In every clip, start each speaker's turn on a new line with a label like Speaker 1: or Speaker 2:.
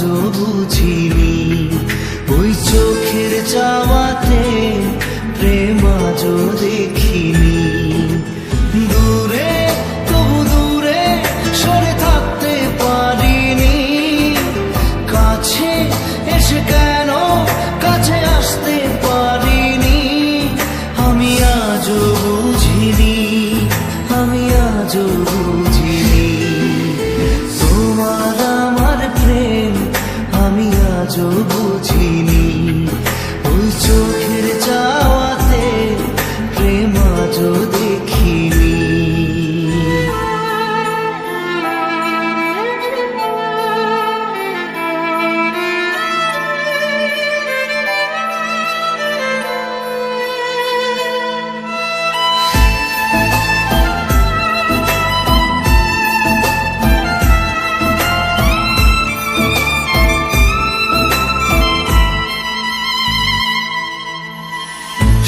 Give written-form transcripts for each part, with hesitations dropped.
Speaker 1: আজও বুঝিনি, ওই চোখের চাওয়াতে প্রেম আজও দেখিনি। দূরে তবু দূরে সরে থাকতে পারিনি, কাছে এসে কেন কাছে আসতে পারিনি। আমি আজও বুঝিনি, আমি আজও বুঝিনি তোমার আমার প্রেম, আমি আজও বুঝিনি। ওই চোখের চাওয়াতে প্রেম আজও দেখিনি।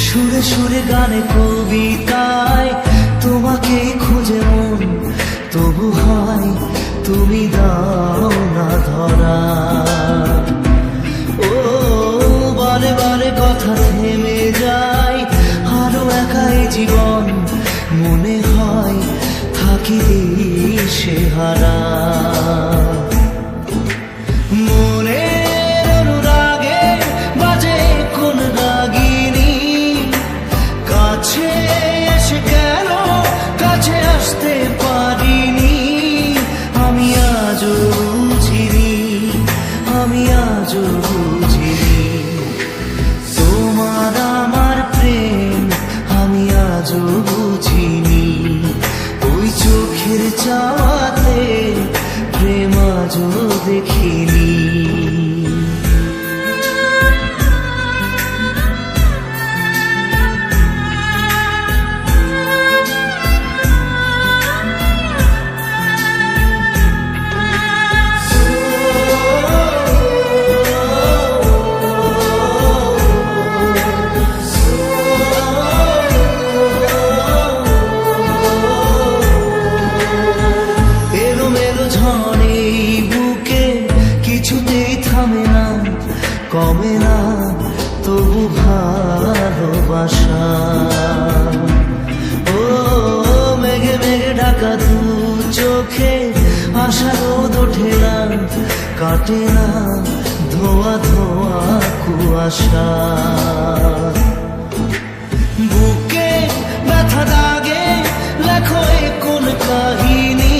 Speaker 1: সুরে সুরে গানে কবিতায় তোমাকে খুঁজে মন, তবু হয় তুমি দাও না ধরা। ও বারে বারে কথা থেমে যায়, আরো একাই জীবন মনে হয় থাকি দিশে হারা। মনের অনুরাগে বাজে কোন রাগিনী, কাছে এসে কেন কাছে আসতে পারিনি। আমি আজও বুঝিনি, আমি আজও বুঝিনি তোমার আমার প্রেম, আমি আজও বুঝিনি। ওই চোখের চাওয়াতে প্রেম আজও দেখিনি। কিছুতেই থামে না, কমে না তবু ভালোবাসা। ও মেঘে মেঘে ঢাকা দু চোখে আশা রোদ ওঠে না, কাটে না ধোয়া ধোয়া কুয়াশা। বুকে ব্যথা দাগে লেখো কোন কাহিনী,